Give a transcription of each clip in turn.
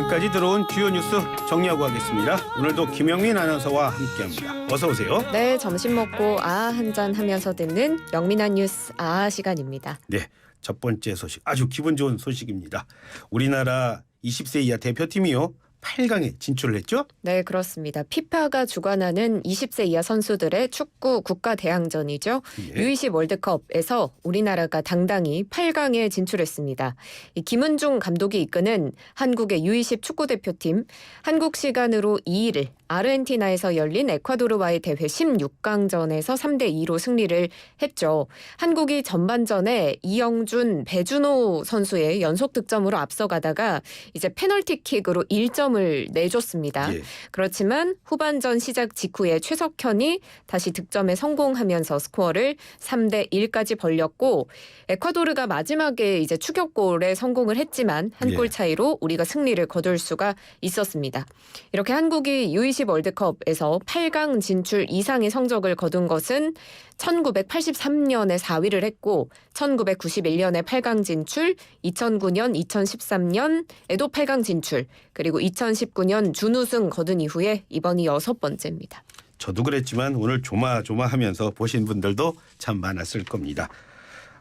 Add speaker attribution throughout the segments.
Speaker 1: 지금까지 들어온 주요 뉴스 정리하고 가겠습니다. 오늘도 김영민 아나운서와 함께합니다. 어서 오세요.
Speaker 2: 네, 점심 먹고 한잔 하면서 듣는 영민한 뉴스 시간입니다.
Speaker 1: 네, 첫 번째 소식 아주 기분 좋은 소식입니다. 우리나라 20세 이하 대표팀이요 8강에 진출을 했죠?
Speaker 2: 네, 그렇습니다. 피파가 주관하는 20세 이하 선수들의 축구 국가대항전이죠.
Speaker 1: 예.
Speaker 2: U20 월드컵에서 우리나라가 당당히 8강에 진출했습니다. 이 김은중 감독이 이끄는 한국의 U20 축구대표팀, 한국 시간으로 2일 아르헨티나에서 열린 에콰도르와의 대회 16강전에서 3대2로 승리를 했죠. 한국이 전반전에 이영준, 배준호 선수의 연속 득점으로 앞서가다가 이제 페널티킥으로 1점을 내줬습니다.
Speaker 1: 예.
Speaker 2: 그렇지만 후반전 시작 직후에 최석현이 다시 득점에 성공하면서 스코어를 3대1까지 벌렸고 에콰도르가 마지막에 이제 추격골에 성공을 했지만 한 골
Speaker 1: 예.
Speaker 2: 차이로 우리가 승리를 거둘 수가 있었습니다. 이렇게 한국이 U20 월드컵에서 8강 진출 이상의 성적을 거둔 것은 1983년에 4위를 했고 1991년에 8강 진출, 2009년, 2013년에도 8강 진출, 그리고 2019년 준우승 거둔 이후에 이번이 6번째입니다.
Speaker 1: 저도 그랬지만 오늘 조마조마하면서 보신 분들도 참 많았을 겁니다.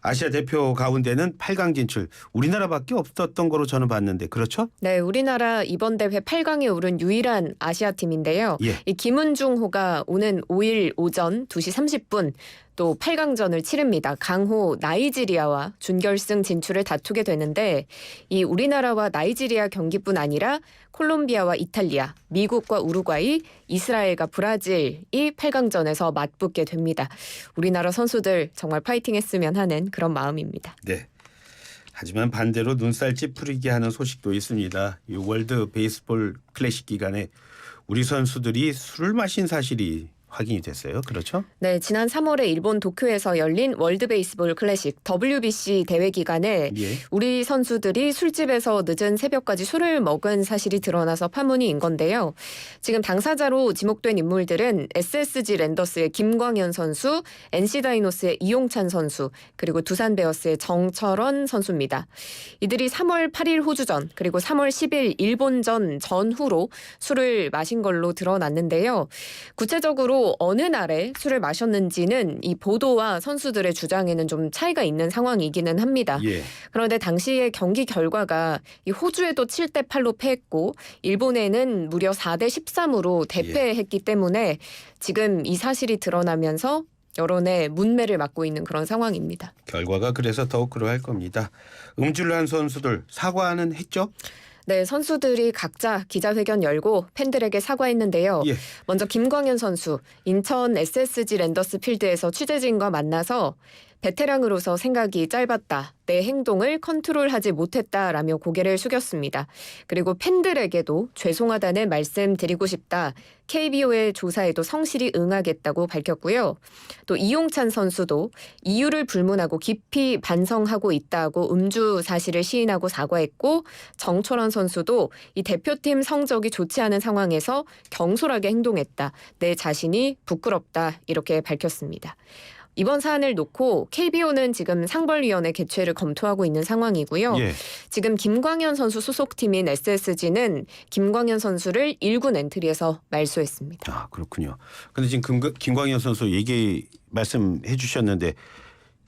Speaker 1: 아시아 대표 가운데는 8강 진출 우리나라밖에 없었던 거로 저는 봤는데 그렇죠?
Speaker 2: 네, 우리나라 이번 대회 8강에 오른 유일한 아시아 팀인데요.
Speaker 1: 예.
Speaker 2: 이 김은중호가 오는 5일 오전 2시 30분 또 8강전을 치릅니다. 강호 나이지리아와 준결승 진출을 다투게 되는데 이 우리나라와 나이지리아 경기뿐 아니라 콜롬비아와 이탈리아, 미국과 우루과이, 이스라엘과 브라질이 8강전에서 맞붙게 됩니다. 우리나라 선수들 정말 파이팅했으면 하는 그런 마음입니다.
Speaker 1: 네. 하지만 반대로 눈살 찌푸리게 하는 소식도 있습니다. 이 월드 베이스볼 클래식 기간에 우리 선수들이 술을 마신 사실이 확인이 됐어요. 그렇죠?
Speaker 2: 네, 지난 3월에 일본 도쿄에서 열린 월드 베이스볼 클래식 WBC 대회 기간에
Speaker 1: 예.
Speaker 2: 우리 선수들이 술집에서 늦은 새벽까지 술을 먹은 사실이 드러나서 파문이 인 건데요. 지금 당사자로 지목된 인물들은 SSG 랜더스의 김광현 선수, NC 다이노스의 이용찬 선수, 그리고 두산 베어스의 정철원 선수입니다. 이들이 3월 8일 호주전, 그리고 3월 10일 일본전 전후로 술을 마신 걸로 드러났는데요. 구체적으로 어느 날에 술을 마셨는지는 이 보도와 선수들의 주장에는 좀 차이가 있는 상황이기는 합니다.
Speaker 1: 예.
Speaker 2: 그런데 당시의 경기 결과가 이 호주에도 7대 8로 패했고 일본에는 무려 4대 13으로 대패했기 때문에 지금 이 사실이 드러나면서 여론의 문매를 맞고 있는 그런 상황입니다.
Speaker 1: 결과가 그래서 더욱 그러할 겁니다. 음주를 한 선수들 사과는 했죠?
Speaker 2: 네, 선수들이 각자 기자회견 열고 팬들에게 사과했는데요.
Speaker 1: 예.
Speaker 2: 먼저 김광현 선수, 인천 SSG 랜더스 필드에서 취재진과 만나서 베테랑으로서 생각이 짧았다. 내 행동을 컨트롤하지 못했다라며 고개를 숙였습니다. 그리고 팬들에게도 죄송하다는 말씀 드리고 싶다. KBO의 조사에도 성실히 응하겠다고 밝혔고요. 또 이용찬 선수도 이유를 불문하고 깊이 반성하고 있다고 음주 사실을 시인하고 사과했고 정철원 선수도 이 대표팀 성적이 좋지 않은 상황에서 경솔하게 행동했다. 내 자신이 부끄럽다. 이렇게 밝혔습니다. 이번 사안을 놓고 KBO는 지금 상벌위원회 개최를 검토하고 있는 상황이고요.
Speaker 1: 예.
Speaker 2: 지금 김광현 선수 소속팀인 SSG는 김광현 선수를 1군 엔트리에서 말소했습니다.
Speaker 1: 아, 그렇군요. 근데 지금 김광현 선수 얘기 말씀해 주셨는데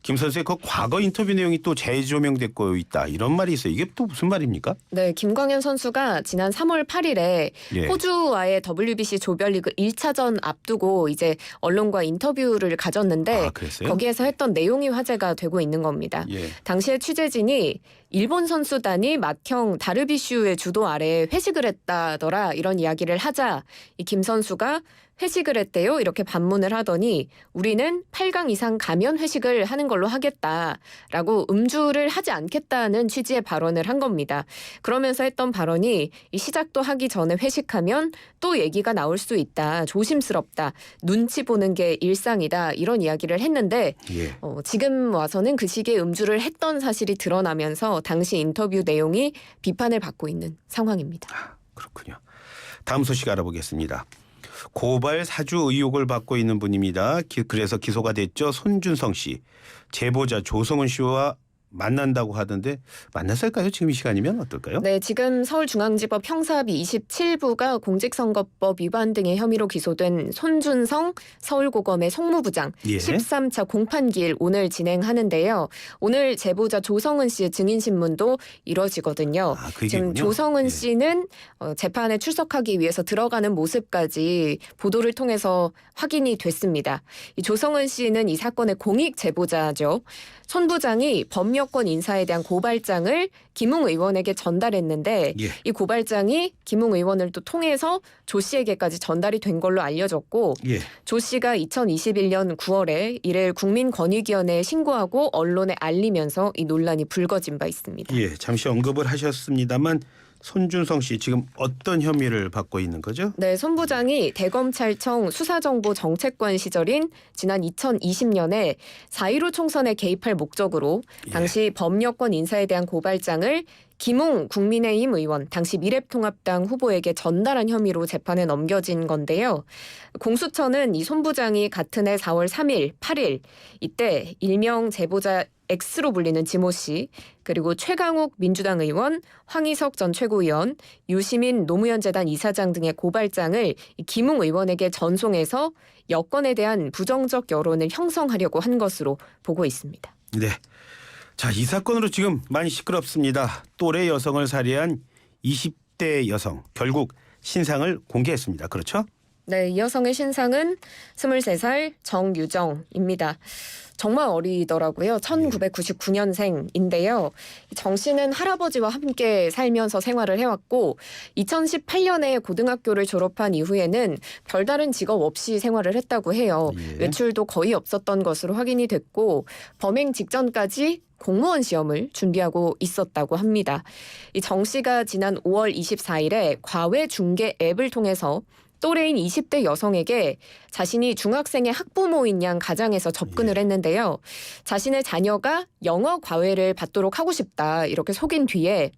Speaker 1: 김 선수의 그 과거 인터뷰 내용이 또 재조명되고 있다 이런 말이 있어요. 이게 또 무슨 말입니까?
Speaker 2: 네, 김광현 선수가 지난 3월 8일에
Speaker 1: 예.
Speaker 2: 호주와의 WBC 조별리그 1차전 앞두고 이제 언론과 인터뷰를 가졌는데
Speaker 1: 그랬어요?
Speaker 2: 거기에서 했던 내용이 화제가 되고 있는 겁니다.
Speaker 1: 예.
Speaker 2: 당시에 취재진이 일본 선수단이 맏형 다르비슈의 주도 아래 회식을 했다더라 이런 이야기를 하자 이 김 선수가 회식을 했대요 이렇게 반문을 하더니 우리는 8강 이상 가면 회식을 하는 걸로 하겠다라고 음주를 하지 않겠다는 취지의 발언을 한 겁니다. 그러면서 했던 발언이 이 시작도 하기 전에 회식하면 또 얘기가 나올 수 있다. 조심스럽다. 눈치 보는 게 일상이다. 이런 이야기를 했는데
Speaker 1: 예.
Speaker 2: 지금 와서는 그 시기에 음주를 했던 사실이 드러나면서 당시 인터뷰 내용이 비판을 받고 있는 상황입니다.
Speaker 1: 그렇군요. 다음 소식 알아보겠습니다. 고발 사주 의혹을 받고 있는 분입니다. 그래서 기소가 됐죠. 손준성 씨. 제보자 조성은 씨와 만난다고 하던데 만났을까요? 지금 이 시간이면 어떨까요?
Speaker 2: 네, 지금 서울중앙지법 형사합의 27부가 공직선거법 위반 등의 혐의로 기소된 손준성 서울고검의 송무부장
Speaker 1: 예.
Speaker 2: 13차 공판기일 오늘 진행하는데요. 오늘 제보자 조성은 씨의 증인신문도 이뤄지거든요.
Speaker 1: 아, 그
Speaker 2: 지금
Speaker 1: 얘기군요.
Speaker 2: 조성은
Speaker 1: 예.
Speaker 2: 씨는 재판에 출석하기 위해서 들어가는 모습까지 보도를 통해서 확인이 됐습니다. 이 조성은 씨는 이 사건의 공익 제보자죠. 손 부장이 범여권 인사에 대한 고발장을 김웅 의원에게 전달했는데
Speaker 1: 예.
Speaker 2: 이 고발장이 김웅 의원을 또 통해서 조 씨에게까지 전달이 된 걸로 알려졌고
Speaker 1: 예.
Speaker 2: 조 씨가 2021년 9월에 이를 국민권익위원회에 신고하고 언론에 알리면서 이 논란이 불거진 바 있습니다.
Speaker 1: 예. 잠시 언급을 하셨습니다만 손준성 씨 지금 어떤 혐의를 받고 있는 거죠?
Speaker 2: 네, 손 부장이 대검찰청 수사정보정책관 시절인 지난 2020년에 4.15 총선에 개입할 목적으로 당시 범여권 인사에 대한 고발장을 김웅 국민의힘 의원, 당시 미래통합당 후보에게 전달한 혐의로 재판에 넘겨진 건데요. 공수처는 이 손 부장이 같은 해 4월 3일, 8일 이때 일명 제보자 X로 불리는 지모 씨, 그리고 최강욱 민주당 의원, 황희석 전 최고위원, 유시민 노무현재단 이사장 등의 고발장을 김웅 의원에게 전송해서 여권에 대한 부정적 여론을 형성하려고 한 것으로 보고 있습니다.
Speaker 1: 네. 자, 이 사건으로 지금 많이 시끄럽습니다. 또래 여성을 살해한 20대 여성 결국 신상을 공개했습니다. 그렇죠?
Speaker 2: 네, 이 여성의 신상은 23살 정유정입니다. 정말 어리더라고요. 1999년생인데요. 정 씨는 할아버지와 함께 살면서 생활을 해왔고 2018년에 고등학교를 졸업한 이후에는 별다른 직업 없이 생활을 했다고 해요.
Speaker 1: 예.
Speaker 2: 외출도 거의 없었던 것으로 확인이 됐고 범행 직전까지 공무원 시험을 준비하고 있었다고 합니다. 이 정 씨가 지난 5월 24일에 과외 중개 앱을 통해서 또래인 20대 여성에게 자신이 중학생의 학부모인 양 가장에서 접근을 했는데요. 자신의 자녀가 영어 과외를 받도록 하고 싶다 이렇게 속인 뒤에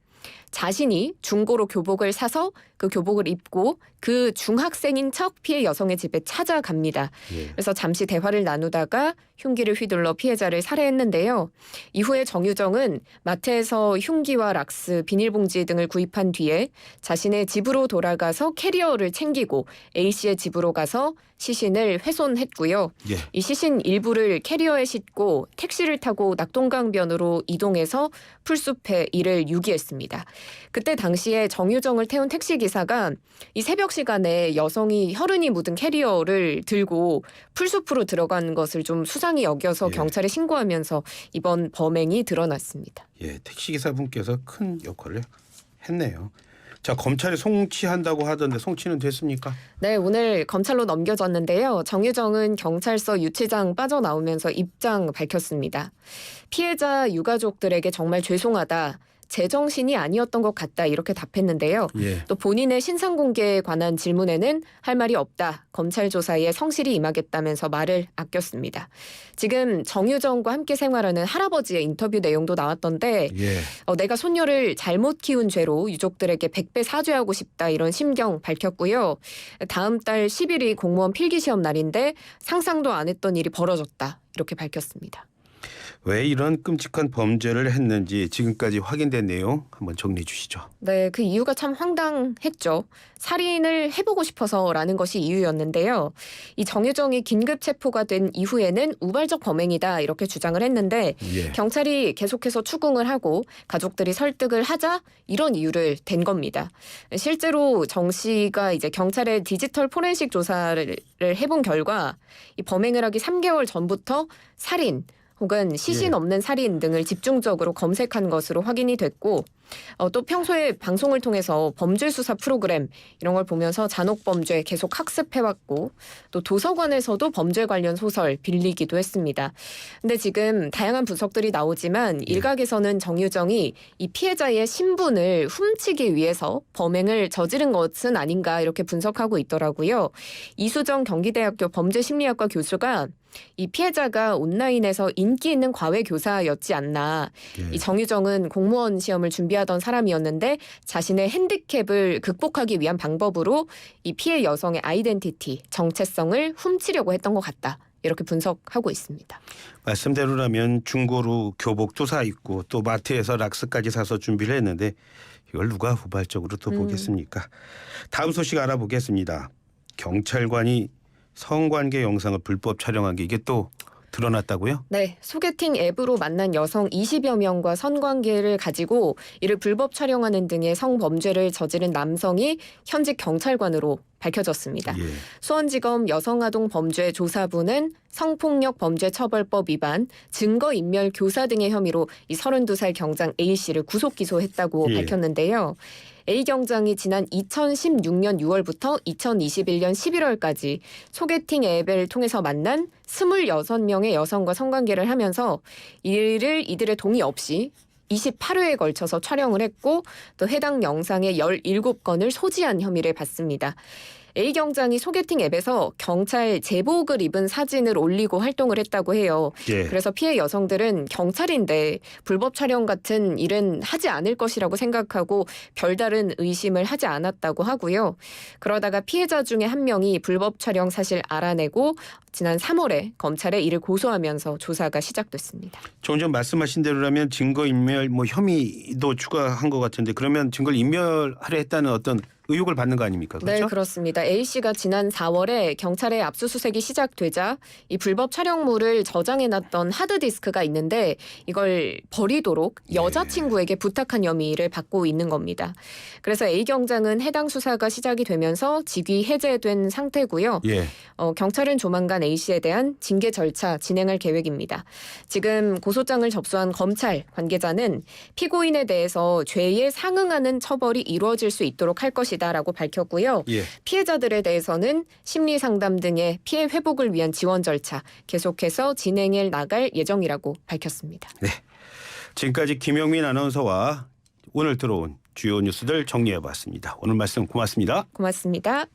Speaker 2: 자신이 중고로 교복을 사서 그 교복을 입고 그 중학생인 척 피해 여성의 집에 찾아갑니다.
Speaker 1: 예.
Speaker 2: 그래서 잠시 대화를 나누다가 흉기를 휘둘러 피해자를 살해했는데요. 이후에 정유정은 마트에서 흉기와 락스, 비닐봉지 등을 구입한 뒤에 자신의 집으로 돌아가서 캐리어를 챙기고 A씨의 집으로 가서 시신을 훼손했고요.
Speaker 1: 예.
Speaker 2: 이 시신 일부를 캐리어에 싣고 택시를 타고 낙동강변으로 이동해서 풀숲에 이를 유기했습니다. 그때 당시에 정유정을 태운 택시기사가 이 새벽 시간에 여성이 혈흔이 묻은 캐리어를 들고 풀숲으로 들어간 것을 좀 수상히 여겨서
Speaker 1: 예.
Speaker 2: 경찰에 신고하면서 이번 범행이 드러났습니다.
Speaker 1: 예, 택시기사분께서 큰 역할을 했네요. 자, 검찰에 송치한다고 하던데 송치는 됐습니까?
Speaker 2: 네, 오늘 검찰로 넘겨졌는데요. 정유정은 경찰서 유치장 빠져나오면서 입장 밝혔습니다. 피해자 유가족들에게 정말 죄송하다. 제정신이 아니었던 것 같다 이렇게 답했는데요.
Speaker 1: 예.
Speaker 2: 또 본인의 신상 공개에 관한 질문에는 할 말이 없다. 검찰 조사에 성실히 임하겠다면서 말을 아꼈습니다. 지금 정유정과 함께 생활하는 할아버지의 인터뷰 내용도 나왔던데
Speaker 1: 예.
Speaker 2: 내가 손녀를 잘못 키운 죄로 유족들에게 100배 사죄하고 싶다 이런 심경 밝혔고요. 다음 달 10일이 공무원 필기시험 날인데 상상도 안 했던 일이 벌어졌다 이렇게 밝혔습니다.
Speaker 1: 왜 이런 끔찍한 범죄를 했는지 지금까지 확인된 내용 한번 정리해 주시죠.
Speaker 2: 네, 그 이유가 참 황당했죠. 살인을 해보고 싶어서라는 것이 이유였는데요. 이 정유정이 긴급 체포가 된 이후에는 우발적 범행이다 이렇게 주장을 했는데
Speaker 1: 예.
Speaker 2: 경찰이 계속해서 추궁을 하고 가족들이 설득을 하자 이런 이유를 댄 겁니다. 실제로 정 씨가 이제 경찰의 디지털 포렌식 조사를 해본 결과 이 범행을 하기 3개월 전부터 살인 혹은 시신
Speaker 1: 예.
Speaker 2: 없는 살인 등을 집중적으로 검색한 것으로 확인이 됐고 또 평소에 방송을 통해서 범죄 수사 프로그램 이런 걸 보면서 잔혹범죄 계속 학습해왔고 또 도서관에서도 범죄 관련 소설 빌리기도 했습니다. 근데 지금 다양한 분석들이 나오지만 일각에서는 정유정이 이 피해자의 신분을 훔치기 위해서 범행을 저지른 것은 아닌가 이렇게 분석하고 있더라고요. 이수정 경기대학교 범죄심리학과 교수가 이 피해자가 온라인에서 인기 있는 과외 교사였지 않나.
Speaker 1: 예.
Speaker 2: 이 정유정은 공무원 시험을 준비하던 사람이었는데 자신의 핸디캡을 극복하기 위한 방법으로 이 피해 여성의 아이덴티티, 정체성을 훔치려고 했던 것 같다. 이렇게 분석하고 있습니다.
Speaker 1: 말씀대로라면 중고로 교복도 사 입고 또 마트에서 락스까지 사서 준비를 했는데 이걸 누가 후발적으로 또 보겠습니까? 다음 소식 알아보겠습니다. 경찰관이 성관계 영상을 불법 촬영한 게 이게 또 드러났다고요?
Speaker 2: 네, 소개팅 앱으로 만난 여성 20여 명과 성관계를 가지고 이를 불법 촬영하는 등의 성범죄를 저지른 남성이 현직 경찰관으로 밝혀졌습니다.
Speaker 1: 예.
Speaker 2: 수원지검 여성아동범죄조사부는 성폭력범죄처벌법 위반, 증거인멸 교사 등의 혐의로 이 32살 경장 A씨를 구속 기소했다고
Speaker 1: 예.
Speaker 2: 밝혔는데요. A 경장이 지난 2016년 6월부터 2021년 11월까지 소개팅 앱을 통해서 만난 26명의 여성과 성관계를 하면서 이를 이들의 동의 없이 28회에 걸쳐서 촬영을 했고 또 해당 영상의 17건을 소지한 혐의를 받습니다. A 경장이 소개팅 앱에서 경찰 제복을 입은 사진을 올리고 활동을 했다고 해요.
Speaker 1: 예.
Speaker 2: 그래서 피해 여성들은 경찰인데 불법 촬영 같은 일은 하지 않을 것이라고 생각하고 별다른 의심을 하지 않았다고 하고요. 그러다가 피해자 중에 한 명이 불법 촬영 사실 알아내고 지난 3월에 검찰에 이를 고소하면서 조사가 시작됐습니다.
Speaker 1: 조금 전 말씀하신 대로라면 증거인멸 혐의도 추가한 것 같은데 그러면 증거를 인멸하려 했다는 어떤 의혹을 받는 거 아닙니까? 그렇죠?
Speaker 2: 네, 그렇습니다. A씨가 지난 4월에 경찰의 압수수색이 시작되자 이 불법 촬영물을 저장해놨던 하드디스크가 있는데 이걸 버리도록 여자친구에게 부탁한 혐의를 받고 있는 겁니다. 그래서 A 경장은 해당 수사가 시작이 되면서 직위 해제된 상태고요.
Speaker 1: 예.
Speaker 2: 경찰은 조만간 A씨에 대한 징계 절차 진행할 계획입니다. 지금 고소장을 접수한 검찰 관계자는 피고인에 대해서 죄에 상응하는 처벌이 이루어질 수 있도록 할 것이다라고 밝혔고요.
Speaker 1: 예.
Speaker 2: 피해자들에 대해서는 심리 상담 등의 피해 회복을 위한 지원 절차 계속해서 진행해 나갈 예정이라고 밝혔습니다.
Speaker 1: 네. 지금까지 김영민 아나운서와 오늘 들어온 주요 뉴스들 정리해봤습니다. 오늘 말씀 고맙습니다.
Speaker 2: 고맙습니다.